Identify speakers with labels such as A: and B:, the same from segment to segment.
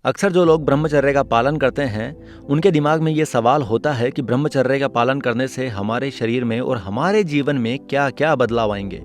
A: अक्सर जो लोग ब्रह्मचर्य का पालन करते हैं उनके दिमाग में ये सवाल होता है कि ब्रह्मचर्य का पालन करने से हमारे शरीर में और हमारे जीवन में क्या क्या बदलाव आएंगे।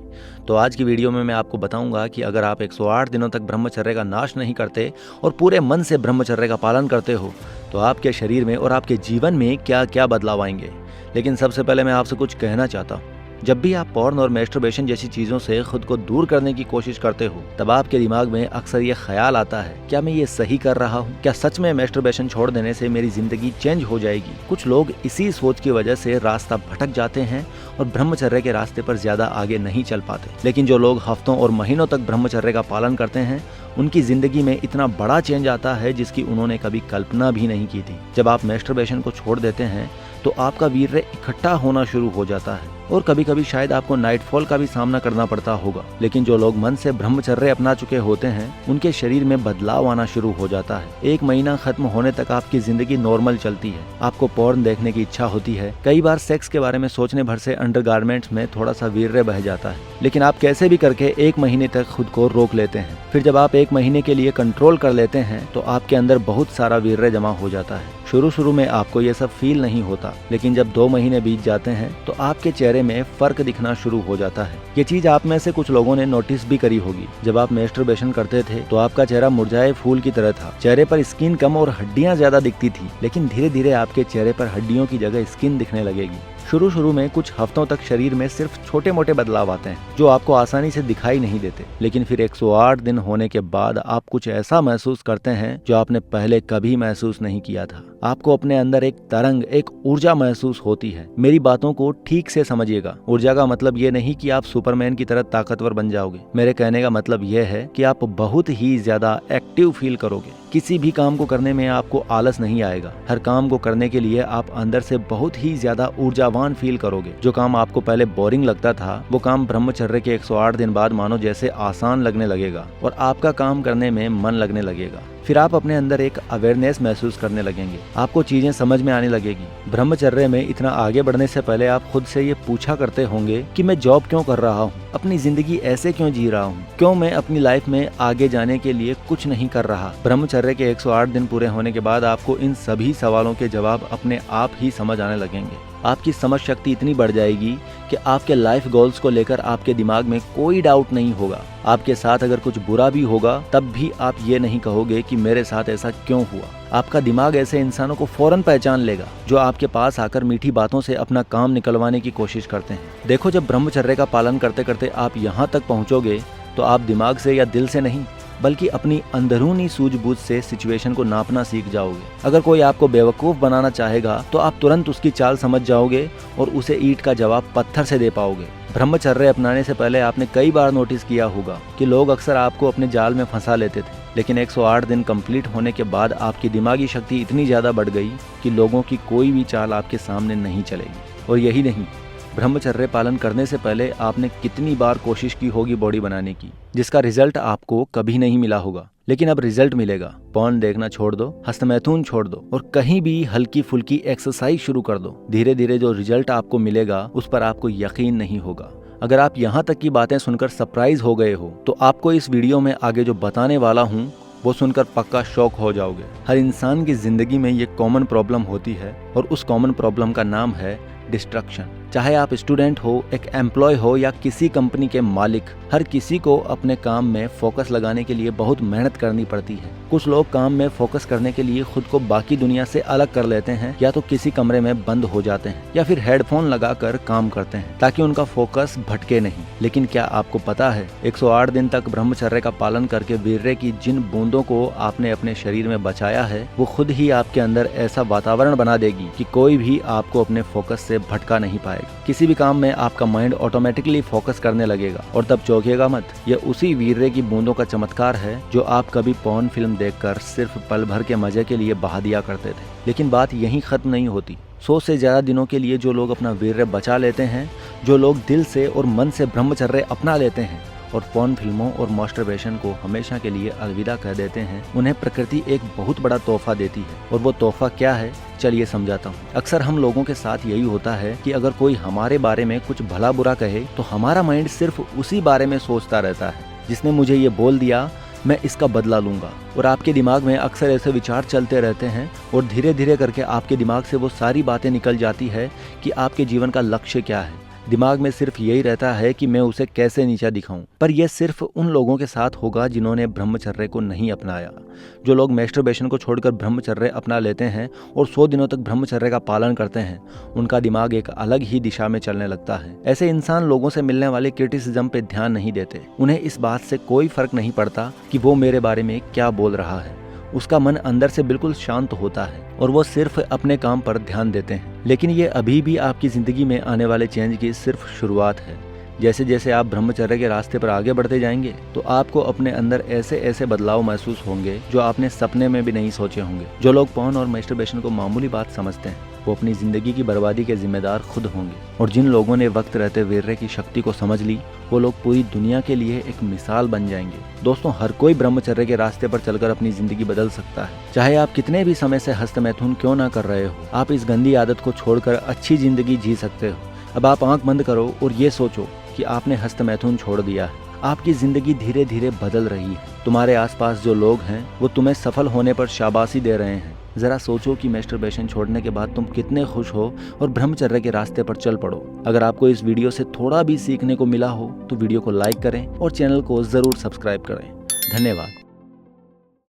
A: तो आज की वीडियो में मैं आपको बताऊंगा कि अगर आप 108 दिनों तक ब्रह्मचर्य का नाश नहीं करते और पूरे मन से ब्रह्मचर्य का पालन करते हो तो आपके शरीर में और आपके जीवन में क्या क्या बदलाव आएंगे। लेकिन सबसे पहले मैं आपसे कुछ कहना चाहता हूँ। जब भी आप पॉर्न और मैस्टरबेशन जैसी चीज़ों से खुद को दूर करने की कोशिश करते हो तब आपके दिमाग में अक्सर ये ख्याल आता है, क्या मैं ये सही कर रहा हूँ? क्या सच में मैस्टरबेशन छोड़ देने से मेरी जिंदगी चेंज हो जाएगी? कुछ लोग इसी सोच की वजह से रास्ता भटक जाते हैं और ब्रह्मचर्य के रास्ते पर ज्यादा आगे नहीं चल पाते। लेकिन जो लोग हफ्तों और महीनों तक ब्रह्मचर्य का पालन करते हैं उनकी जिंदगी में इतना बड़ा चेंज आता है जिसकी उन्होंने कभी कल्पना भी नहीं की थी। जब आप मैस्टरबेशन को छोड़ देते हैं तो आपका वीर्य इकट्ठा होना शुरू हो जाता है और कभी कभी शायद आपको नाइटफॉल का भी सामना करना पड़ता होगा। लेकिन जो लोग मन से ब्रह्मचर्य अपना चुके होते हैं उनके शरीर में बदलाव आना शुरू हो जाता है। 1 महीना खत्म होने तक आपकी जिंदगी नॉर्मल चलती है। आपको पॉर्न देखने की इच्छा होती है। कई बार सेक्स के बारे में सोचने भर से अंडरगारमेंट्स में थोड़ा सा वीर्य बह जाता है, लेकिन आप कैसे भी करके 1 महीने तक खुद को रोक लेते हैं। फिर जब आप 1 महीने के लिए कंट्रोल कर लेते हैं तो आपके अंदर बहुत सारा वीर्य जमा हो जाता है। शुरू में आपको ये सब फील नहीं होता, लेकिन जब 2 महीने बीत जाते हैं तो आपके चेहरे में फर्क दिखना शुरू हो जाता है। ये चीज आप में से कुछ लोगों ने नोटिस भी करी होगी। जब आप मैस्टरबेशन करते थे तो आपका चेहरा मुरझाए फूल की तरह था। चेहरे पर स्किन कम और हड्डियां ज्यादा दिखती थी, लेकिन धीरे धीरे आपके चेहरे पर हड्डियों की जगह स्किन दिखने लगेगी। शुरू में कुछ हफ्तों तक शरीर में सिर्फ छोटे मोटे बदलाव आते हैं जो आपको आसानी से दिखाई नहीं देते, लेकिन फिर 108 दिन होने के बाद आप कुछ ऐसा महसूस करते हैं जो आपने पहले कभी महसूस नहीं किया था। आपको अपने अंदर एक तरंग, एक ऊर्जा महसूस होती है। मेरी बातों को ठीक से समझिएगा। ऊर्जा का मतलब ये नहीं कि आप सुपरमैन की तरह ताकतवर बन जाओगे। मेरे कहने का मतलब यह है कि आप बहुत ही ज्यादा एक्टिव फील करोगे। किसी भी काम को करने में आपको आलस नहीं आएगा। हर काम को करने के लिए आप अंदर से बहुत ही ज्यादा ऊर्जावान फील करोगे। जो काम आपको पहले बोरिंग लगता था वो काम ब्रह्मचर्य के 108 दिन बाद मानो जैसे आसान लगने लगेगा और आपका काम करने में मन लगने लगेगा। फिर आप अपने अंदर एक अवेयरनेस महसूस करने लगेंगे। आपको चीजें समझ में आने लगेगी। ब्रह्मचर्य में इतना आगे बढ़ने से पहले आप खुद से ये पूछा करते होंगे कि मैं जॉब क्यों कर रहा हूँ, अपनी जिंदगी ऐसे क्यों जी रहा हूँ, क्यों मैं अपनी लाइफ में आगे जाने के लिए कुछ नहीं कर रहा। ब्रह्मचर्य के 108 दिन पूरे होने के बाद आपको इन सभी सवालों के जवाब अपने आप ही समझ आने लगेंगे। आपकी समझ शक्ति इतनी बढ़ जाएगी कि आपके लाइफ गोल्स को लेकर आपके दिमाग में कोई डाउट नहीं होगा। आपके साथ अगर कुछ बुरा भी होगा तब भी आप ये नहीं कहोगे कि मेरे साथ ऐसा क्यों हुआ। आपका दिमाग ऐसे इंसानों को फौरन पहचान लेगा जो आपके पास आकर मीठी बातों से अपना काम निकलवाने की कोशिश करते हैं। देखो, जब ब्रह्मचर्य का पालन करते करते आप यहाँ तक पहुँचोगे तो आप दिमाग से या दिल से नहीं बल्कि अपनी अंदरूनी सूझबूझ से सिचुएशन को नापना सीख जाओगे। अगर कोई आपको बेवकूफ बनाना चाहेगा तो आप तुरंत उसकी चाल समझ जाओगे और उसे ईंट का जवाब पत्थर से दे पाओगे। ब्रह्मचर्य अपनाने से पहले आपने कई बार नोटिस किया होगा कि लोग अक्सर आपको अपने जाल में फंसा लेते थे, लेकिन 108 दिन कंप्लीट होने के बाद आपकी दिमागी शक्ति इतनी ज्यादा बढ़ गई कि लोगों की कोई भी चाल आपके सामने नहीं चलेगी। और यही नहीं, ब्रह्मचर्य पालन करने से पहले आपने कितनी बार कोशिश की होगी बॉडी बनाने की, जिसका रिजल्ट आपको कभी नहीं मिला होगा, लेकिन अब रिजल्ट मिलेगा। पॉर्न देखना छोड़ दो, हस्तमैथुन छोड़ दो और कहीं भी हल्की फुल्की एक्सरसाइज शुरू कर दो। धीरे धीरे जो रिजल्ट आपको मिलेगा उस पर आपको यकीन नहीं होगा। अगर आप यहाँ तक की बातें सुनकर सरप्राइज हो गए हो तो आपको इस वीडियो में आगे जो बताने वाला हूँ वो सुनकर पक्का शॉक हो जाओगे। हर इंसान की जिंदगी में ये कॉमन प्रॉब्लम होती है और उस कॉमन प्रॉब्लम का नाम है डिस्ट्रक्शन। चाहे आप स्टूडेंट हो, एक एम्प्लॉय हो या किसी कंपनी के मालिक, हर किसी को अपने काम में फोकस लगाने के लिए बहुत मेहनत करनी पड़ती है। कुछ लोग काम में फोकस करने के लिए खुद को बाकी दुनिया से अलग कर लेते हैं, या तो किसी कमरे में बंद हो जाते हैं या फिर हेडफोन लगाकर काम करते हैं ताकि उनका फोकस भटके नहीं। लेकिन क्या आपको पता है 108 दिन तक ब्रह्मचर्य का पालन करके वीर्य की जिन बूंदों को आपने अपने शरीर में बचाया है वो खुद ही आपके अंदर ऐसा वातावरण बना देगी कि कोई भी आपको अपने फोकस से भटका नहीं पाएगा। किसी भी काम में आपका माइंड ऑटोमेटिकली फोकस करने लगेगा और तब चौंकिएगा मत। यह उसी वीर्य की बूंदों का चमत्कार है जो आप कभी पॉर्न फिल्म देखकर सिर्फ पल भर के मजे के लिए बहा दिया करते थे। लेकिन बात यहीं खत्म नहीं होती। 100 से ज्यादा दिनों के लिए जो लोग अपना वीर्य बचा लेते हैं, जो लोग दिल से और मन से ब्रह्मचर्य अपना लेते हैं और पॉर्न फिल्मों और मास्टरबेशन को हमेशा के लिए अलविदा कह देते हैं, उन्हें प्रकृति एक बहुत बड़ा तोहफा देती है। और वो तोहफा क्या है, चलिए समझाता हूँ। अक्सर हम लोगों के साथ यही होता है कि अगर कोई हमारे बारे में कुछ भला बुरा कहे तो हमारा माइंड सिर्फ उसी बारे में सोचता रहता है। जिसने मुझे ये बोल दिया मैं इसका बदला लूंगा। और आपके दिमाग में अक्सर ऐसे विचार चलते रहते हैं और धीरे धीरे करके आपके दिमाग से वो सारी बातें निकल जाती है कि आपके जीवन का लक्ष्य क्या है। दिमाग में सिर्फ यही रहता है कि मैं उसे कैसे नीचा दिखाऊं। पर यह सिर्फ उन लोगों के साथ होगा जिन्होंने ब्रह्मचर्य को नहीं अपनाया। जो लोग मैस्टरबेशन को छोड़कर ब्रह्मचर्य अपना लेते हैं और 100 दिनों तक ब्रह्मचर्य का पालन करते हैं, उनका दिमाग एक अलग ही दिशा में चलने लगता है। ऐसे इंसान लोगों से मिलने वाले क्रिटिसिज्म पे ध्यान नहीं देते। उन्हें इस बात से कोई फर्क नहीं पड़ता कि वो मेरे बारे में क्या बोल रहा है। उसका मन अंदर से बिल्कुल शांत होता है और वो सिर्फ अपने काम पर ध्यान देते हैं। लेकिन ये अभी भी आपकी जिंदगी में आने वाले चेंज की सिर्फ शुरुआत है। जैसे जैसे आप ब्रह्मचर्य के रास्ते पर आगे बढ़ते जाएंगे तो आपको अपने अंदर ऐसे ऐसे बदलाव महसूस होंगे जो आपने सपने में भी नहीं सोचे होंगे। जो लोग पोर्न और मैस्टरबेशन को मामूली बात समझते हैं वो अपनी जिंदगी की बर्बादी के जिम्मेदार खुद होंगे। और जिन लोगों ने वक्त रहते वीर्य की शक्ति को समझ ली वो लोग पूरी दुनिया के लिए एक मिसाल बन जाएंगे। दोस्तों, हर कोई ब्रह्मचर्य के रास्ते पर चलकर अपनी जिंदगी बदल सकता है। चाहे आप कितने भी समय से हस्त मैथुन क्यों ना कर रहे हो, आप इस गंदी आदत को छोड़कर अच्छी जिंदगी जी सकते हो। अब आप आंख बंद करो और ये सोचो कि आपने हस्त मैथुन छोड़ दिया है। आपकी जिंदगी धीरे धीरे बदल रही है। तुम्हारे आसपास जो लोग हैं वो तुम्हें सफल होने पर शाबाशी दे रहे हैं। जरा सोचो कि मैस्टरबेशन छोड़ने के बाद तुम कितने खुश हो और ब्रह्मचर्य के रास्ते पर चल पड़ो। अगर आपको इस वीडियो से थोड़ा भी सीखने को मिला हो तो वीडियो को लाइक करें और चैनल को जरूर सब्सक्राइब करें। धन्यवाद।